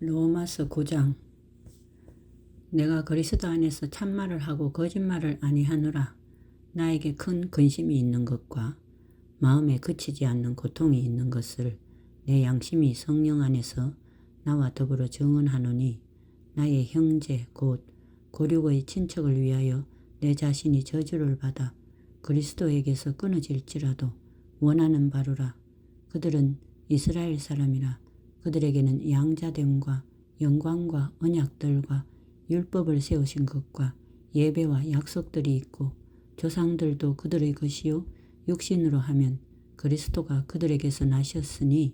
로마서 9장. 내가 그리스도 안에서 참말을 하고 거짓말을 아니하노라. 나에게 큰 근심이 있는 것과 마음에 그치지 않는 고통이 있는 것을 내 양심이 성령 안에서 나와 더불어 증언하노니, 나의 형제 곧 고륙의 친척을 위하여 내 자신이 저주를 받아 그리스도에게서 끊어질지라도 원하는 바로라. 그들은 이스라엘 사람이라. 그들에게는 양자됨과 영광과 언약들과 율법을 세우신 것과 예배와 약속들이 있고, 조상들도 그들의 것이요 육신으로 하면 그리스도가 그들에게서 나셨으니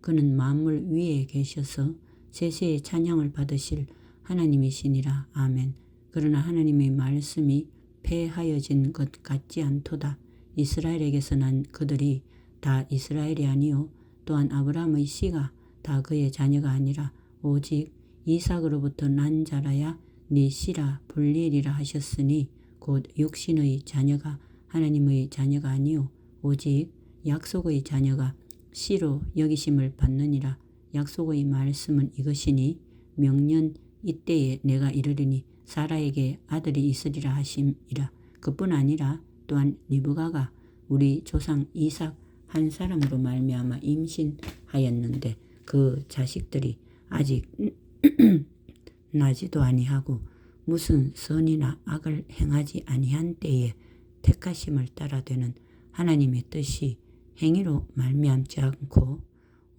그는 만물 위에 계셔서 세세의 찬양을 받으실 하나님이시니라. 아멘. 그러나 하나님의 말씀이 폐하여진 것 같지 않도다. 이스라엘에게서 난 그들이 다 이스라엘이 아니요 또한 아브라함의 씨가 다 그의 자녀가 아니라 오직 이삭으로부터 난 자라야 네 씨라 불리리라 하셨으니, 곧 육신의 자녀가 하나님의 자녀가 아니요 오직 약속의 자녀가 씨로 여기심을 받느니라. 약속의 말씀은 이것이니, 명년 이때에 내가 이르리니 사라에게 아들이 있으리라 하심이라. 그뿐 아니라 또한 리브가가 우리 조상 이삭 한 사람으로 말미암아 임신하였는데 그 자식들이 아직 나지도 아니하고 무슨 선이나 악을 행하지 아니한 때에 택하심을 따라 되는 하나님의 뜻이 행위로 말미암지 않고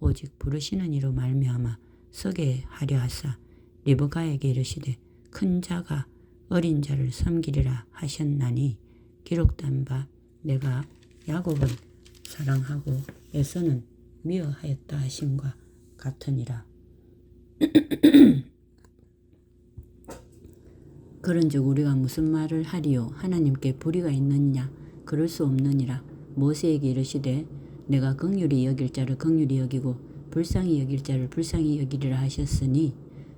오직 부르시는 이로 말미암아 서게 하려 하사, 리브가에게 이르시되 큰 자가 어린 자를 섬기리라 하셨나니, 기록된 바 내가 야곱은 사랑하고 에서는 미워하였다 하심과 같으니라. 그런즉 우리가 무슨 말을 하리요? 하나님께 불의가 있느냐? 그럴 수 없느니라. 모세에게 이르시되 내가 긍휼히 여길 자를 긍휼히 여기고 불쌍히 여길 자를 불쌍히 여기리라 하셨으니,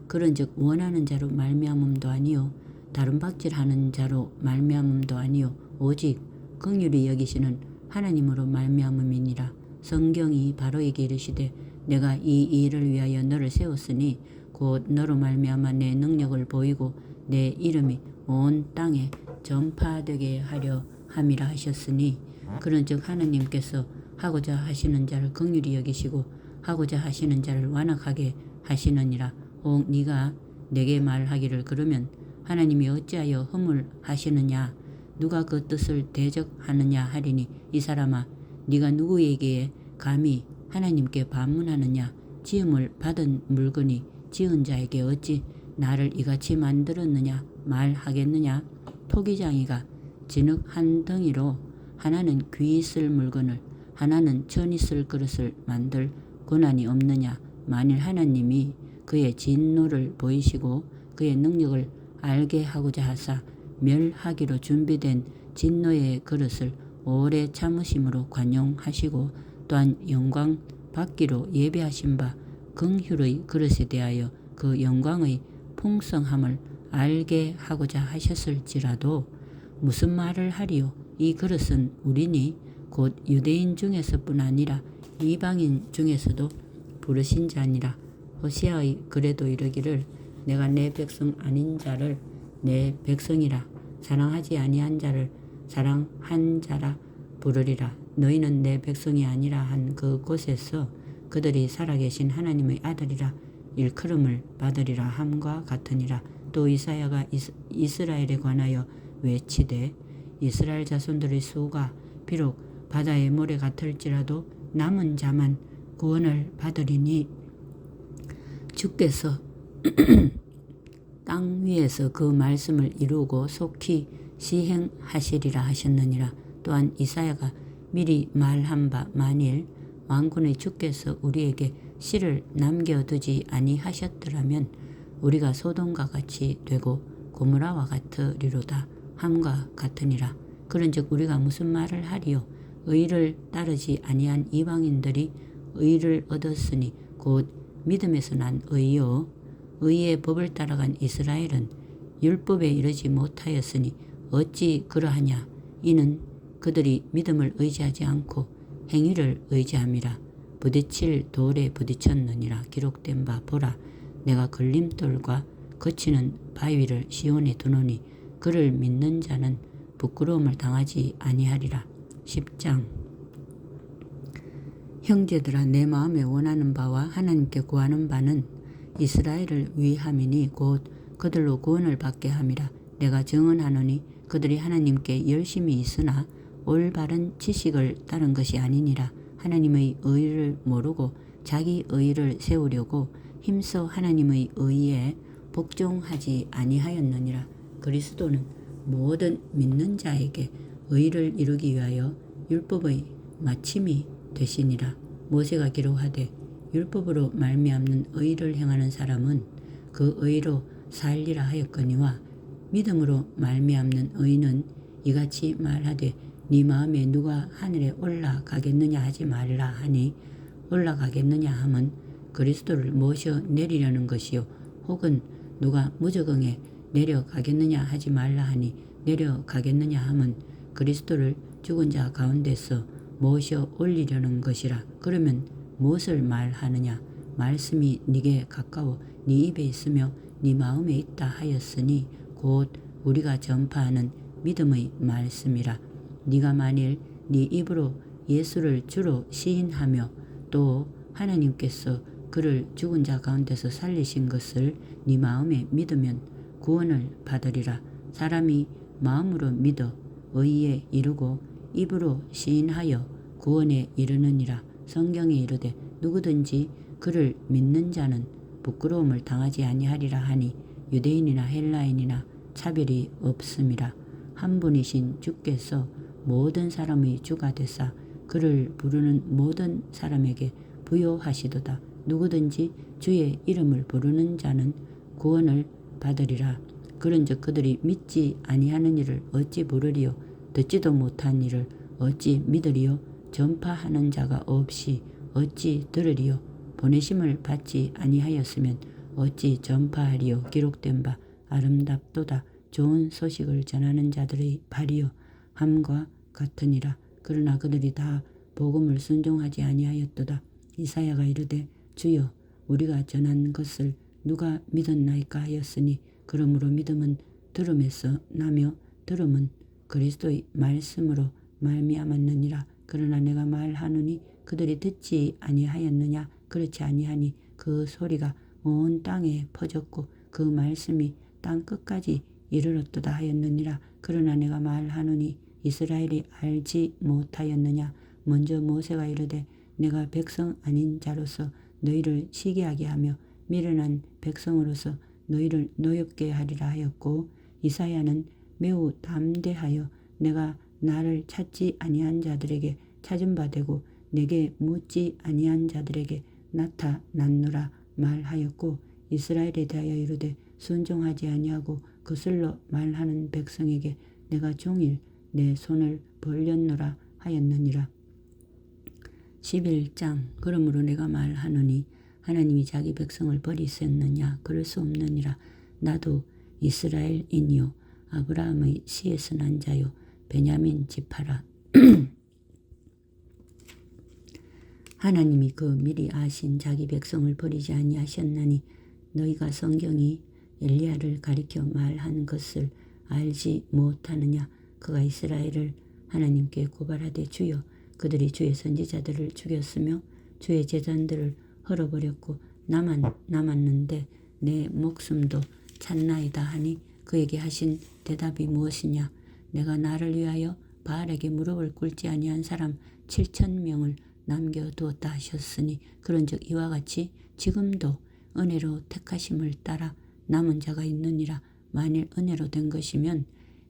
그런즉 원하는 자로 말미암음도 아니요 다른 박질하는 자로 말미암음도 아니요 오직 긍휼히 여기시는 하나님으로 말미암음이니라. 성경이 바로에게 이르시되 내가 이 일을 위하여 너를 세웠으니 곧 너로 말미암아 내 능력을 보이고 내 이름이 온 땅에 전파되게 하려 함이라 하셨으니, 그런즉 하나님께서 하고자 하시는 자를 긍휼히 여기시고 하고자 하시는 자를 완악하게 하시느니라. 혹 네가 내게 말하기를 그러면 하나님이 어찌하여 흠을 하시느냐? 누가 그 뜻을 대적하느냐 하리니, 이 사람아 네가 누구에게 감히 하나님께 반문하느냐? 지음을 받은 물건이 지은 자에게 어찌 나를 이같이 만들었느냐 말하겠느냐? 토기장이가 진흙 한 덩이로 하나는 귀 있을 물건을 하나는 천 있을 그릇을 만들 고난이 없느냐? 만일 하나님이 그의 진노를 보이시고 그의 능력을 알게 하고자 하사 멸하기로 준비된 진노의 그릇을 오래 참으심으로 관용하시고, 또한 영광 받기로 예비하신 바 긍휼의 그릇에 대하여 그 영광의 풍성함을 알게 하고자 하셨을지라도 무슨 말을 하리요? 이 그릇은 우리니 곧 유대인 중에서뿐 아니라 이방인 중에서도 부르신 자니라. 호세아의 글에도 이르기를 내가 내 백성 아닌 자를 내 백성이라, 사랑하지 아니한 자를 사랑한 자라 부르리라. 너희는 내 백성이 아니라 한 그 곳에서 그들이 살아계신 하나님의 아들이라 일컬음을 받으리라 함과 같으니라. 또 이사야가 이스라엘에 관하여 외치되 이스라엘 자손들의 수가 비록 바다의 모래 같을지라도 남은 자만 구원을 받으리니, 주께서 땅 위에서 그 말씀을 이루고 속히 시행하시리라 하셨느니라. 또한 이사야가 미리 말한 바 만일 만군의 주께서 우리에게 씨를 남겨두지 아니하셨더라면 우리가 소돔과 같이 되고 고모라와 같으리로다 함과 같으니라. 그런즉 우리가 무슨 말을 하리요? 의를 따르지 아니한 이방인들이 의를 얻었으니 곧 믿음에서 난 의요 의의 법을 따라간 이스라엘은 율법에 이르지 못하였으니 어찌 그러하냐? 이는 그들이 믿음을 의지하지 않고 행위를 의지함이라. 부딪힐 돌에 부딪혔느니라. 기록된 바 보라, 내가 걸림돌과 거치는 바위를 시온에 두노니 그를 믿는 자는 부끄러움을 당하지 아니하리라. 10장. 형제들아, 내 마음에 원하는 바와 하나님께 구하는 바는 이스라엘을 위함이니 곧 그들로 구원을 받게 함이라. 내가 증언하노니 그들이 하나님께 열심히 있으나 올바른 지식을 따른 것이 아니니라. 하나님의 의를 모르고 자기 의를 세우려고 힘써 하나님의 의에 복종하지 아니하였느니라. 그리스도는 모든 믿는 자에게 의를 이루기 위하여 율법의 마침이 되시니라. 모세가 기록하되 율법으로 말미암는 의를 행하는 사람은 그 의로 살리라 하였거니와 믿음으로 말미암는 의는 이같이 말하되 네 마음에 누가 하늘에 올라가겠느냐 하지 말라 하니 올라가겠느냐 함은 그리스도를 모셔 내리려는 것이요 혹은 누가 무저강에 내려가겠느냐 하지 말라 하니 내려가겠느냐 함은 그리스도를 죽은 자 가운데서 모셔 올리려는 것이라. 그러면 무엇을 말하느냐? 말씀이 네게 가까워 네 입에 있으며 네 마음에 있다 하였으니 곧 우리가 전파하는 믿음의 말씀이라. 네가 만일 네 입으로 예수를 주로 시인하며 또 하나님께서 그를 죽은 자 가운데서 살리신 것을 네 마음에 믿으면 구원을 받으리라. 사람이 마음으로 믿어 의에 이르고 입으로 시인하여 구원에 이르느니라. 성경에 이르되 누구든지 그를 믿는 자는 부끄러움을 당하지 아니하리라 하니 유대인이나 헬라인이나 차별이 없음이라. 한 분이신 주께서 모든 사람의 주가 되사 그를 부르는 모든 사람에게 부요하시도다. 누구든지 주의 이름을 부르는 자는 구원을 받으리라. 그런즉 그들이 믿지 아니하는 일을 어찌 부르리요? 듣지도 못한 일을 어찌 믿으리요? 전파하는 자가 없이 어찌 들으리요? 보내심을 받지 아니하였으면 어찌 전파하리요? 기록된 바 아름답도다. 좋은 소식을 전하는 자들의 발이요 함과 같으니라. 그러나 그들이 다 복음을 순종하지 아니하였도다. 이사야가 이르되 주여 우리가 전한 것을 누가 믿었나이까 하였으니 그러므로 믿음은 들음에서 나며 들음은 그리스도의 말씀으로 말미암았느니라. 그러나 내가 말하노니 그들이 듣지 아니하였느냐? 그렇지 아니하니 그 소리가 온 땅에 퍼졌고 그 말씀이 땅 끝까지 이르렀도다 하였느니라. 그러나 내가 말하노니 이스라엘이 알지 못하였느냐? 먼저 모세가 이르되 내가 백성 아닌 자로서 너희를 시기하게 하며 미련한 백성으로서 너희를 노엽게 하리라 하였고 이사야는 매우 담대하여 내가 나를 찾지 아니한 자들에게 찾은 바 되고 내게 묻지 아니한 자들에게 나타났노라 말하였고 이스라엘에 대하여 이르되 순종하지 아니하고 거슬러 말하는 백성에게 내가 종일 내 손을 벌렸노라 하였느니라. 11장. 그러므로 내가 말하노니 하나님이 자기 백성을 버리셨느냐? 그럴 수 없느니라. 나도 이스라엘인이요 아브라함의 씨에서 난 자요 베냐민 지파라. 하나님이 그 미리 아신 자기 백성을 버리지 아니하셨나니 너희가 성경이 엘리야를 가리켜 말한 것을 알지 못하느냐? 그가 이스라엘을 하나님께 고발하되 주여 그들이 주의 선지자들을 죽였으며 주의 제단들을 헐어버렸고 나만 남았는데 내 목숨도 찾나이다 하니 그에게 하신 대답이 무엇이냐? 내가 나를 위하여 바알에게 무릎을 꿇지 아니한 사람 7,000명을 남겨두었다 하셨으니 그런즉 이와 같이 지금도 은혜로 택하심을 따라 남은 자가 있느니라. 만일 은혜로 된 것이면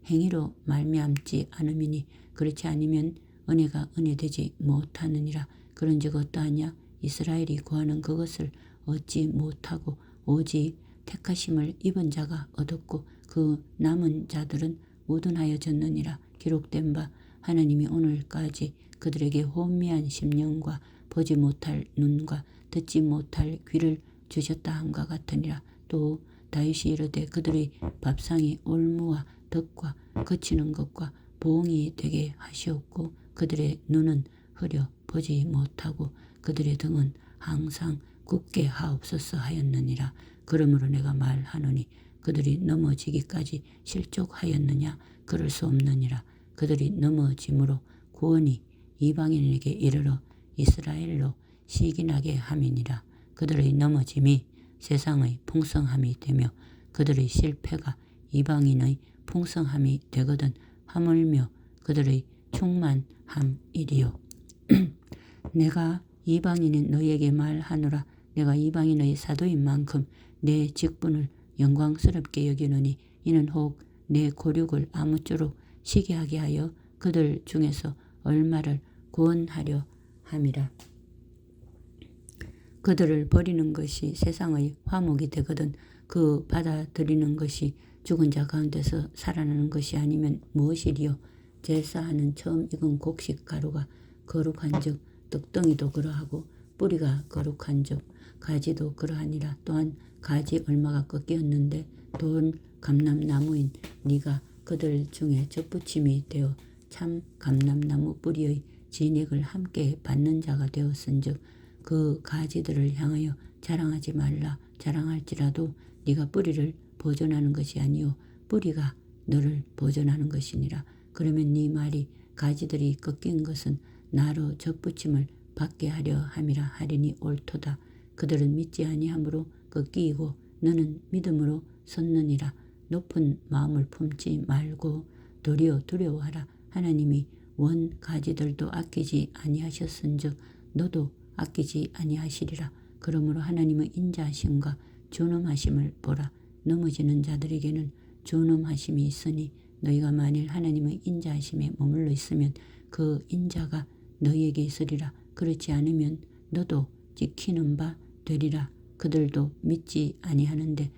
행위로 말미암지 않음이니 그렇지 아니면 은혜가 은혜되지 못하느니라. 그런즉 어떠하냐? 이스라엘이 구하는 그것을 얻지 못하고 오직 택하심을 입은 자가 얻었고 그 남은 자들은 무둔하여졌느니라. 기록된 바 하나님이 오늘까지 그들에게 혼미한 심령과 보지 못할 눈과 듣지 못할 귀를 주셨다 함과 같으니라. 또 다윗이 이르되 그들의 밥상이 올무와 덕과 거치는 것과 보응이 되게 하시옵고 그들의 눈은 흐려 보지 못하고 그들의 등은 항상 굳게 하옵소서 하였느니라. 그러므로 내가 말하노니 그들이 넘어지기까지 실족하였느냐? 그럴 수 없느니라. 그들이 넘어짐으로 구원이 이방인에게 이르러 이스라엘로 시기나게 함이니라. 그들의 넘어짐이 세상의 풍성함이 되며 그들의 실패가 이방인의 풍성함이 되거든 하물며 그들의 충만함이리요. 내가 이방인인 너희에게 말하노라. 내가 이방인의 사도인 만큼 내 직분을 영광스럽게 여기노니 이는 혹 내 고륙을 아무쪼록 시기하게 하여 그들 중에서 얼마를 구원하려 함이라. 그들을 버리는 것이 세상의 화목이 되거든 그 받아들이는 것이 죽은 자 가운데서 살아나는 것이 아니면 무엇이리요. 제사하는 처음 익은 곡식 가루가 거룩한즉 떡덩이도 그러하고 뿌리가 거룩한즉 가지도 그러하니라. 또한 가지 얼마가 꺾이었는데 돌 감람나무인 네가 그들 중에 젖붙임이 되어 참 감람나무 뿌리의 진액을 함께 받는 자가 되었은즉 그 가지들을 향하여 자랑하지 말라. 자랑할지라도 네가 뿌리를 보존하는 것이 아니요 뿌리가 너를 보존하는 것이니라. 그러면 네 말이 가지들이 꺾인 것은 나로 젖붙임을 받게 하려 함이라 하리니 옳도다. 그들은 믿지 아니함으로 꺾이고 너는 믿음으로 섰느니라. 높은 마음을 품지 말고 도리어 두려워하라. 하나님이 원 가지들도 아끼지 아니하셨은즉 너도 아끼지 아니하시리라. 그러므로 하나님의 인자하심과 존엄하심을 보라. 넘어지는 자들에게는 존엄하심이 있으니 너희가 만일 하나님의 인자하심에 머물러 있으면 그 인자가 너희에게 있으리라. 그렇지 않으면 너도 지키는 바 되리라. 그들도 믿지 아니하는데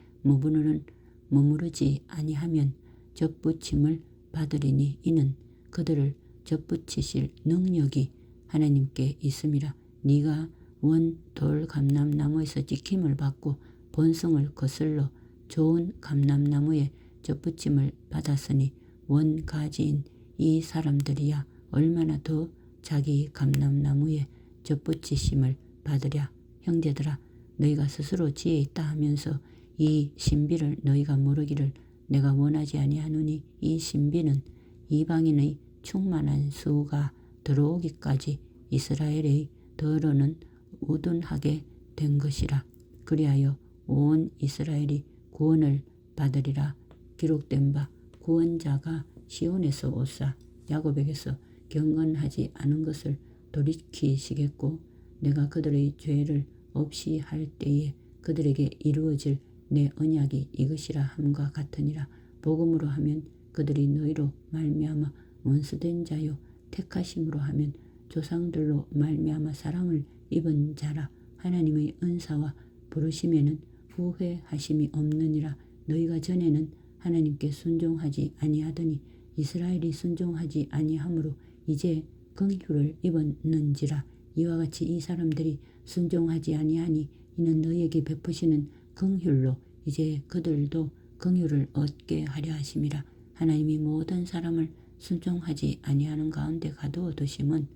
머무르지 아니하면 젖붙임을 받으리니 이는 그들을 젖붙이실 능력이 하나님께 있음이라. 네가 원 돌 감람나무에서 지킴을 받고 본성을 거슬러 좋은 감람나무에 젖붙임을 받았으니 원 가지인 이 사람들이야 얼마나 더 자기 감람나무에 젖붙이심을 받으랴. 형제들아 너희가 스스로 지혜 있다 하면서 이 신비를 너희가 모르기를 내가 원하지 아니하노니 이 신비는 이방인의 충만한 수가 들어오기까지 이스라엘의 더러는 우둔하게 된 것이라. 그리하여 온 이스라엘이 구원을 받으리라. 기록된 바 구원자가 시온에서 오사 야곱에게서 경건하지 않은 것을 돌이키시겠고 내가 그들의 죄를 없이 할 때에 그들에게 이루어질 내 언약이 이것이라 함과 같으니라. 복음으로 하면 그들이 너희로 말미암아 원수된 자요 택하심으로 하면 조상들로 말미암아 사랑을 입은 자라. 하나님의 은사와 부르심에는 후회하심이 없느니라. 너희가 전에는 하나님께 순종하지 아니하더니 이스라엘이 순종하지 아니하므로 이제 긍휼을 입었는지라. 이와 같이 이 사람들이 순종하지 아니하니 이는 너희에게 베푸시는 긍휼로 이제 그들도 긍휼을 얻게 하려 하심이라. 하나님이 모든 사람을 순종하지 아니하는 가운데 가두어 두심은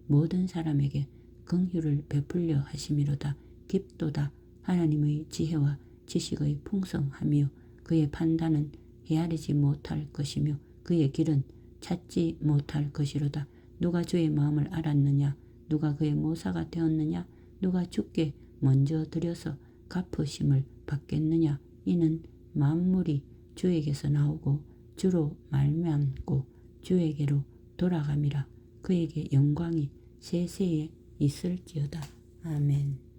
모든 사람에게 긍휼을 베풀려 하심이로다. 깊도다. 하나님의 지혜와 지식의 풍성하며 그의 판단은 헤아리지 못할 것이며 그의 길은 찾지 못할 것이로다. 누가 주의 마음을 알았느냐? 누가 그의 모사가 되었느냐? 누가 주께 먼저 드려서 갚으심을 받겠느냐? 이는 만물이 주에게서 나오고 주로 말미암고 주에게로 돌아감이라. 그에게 영광이 세세에 있을지어다. 아멘.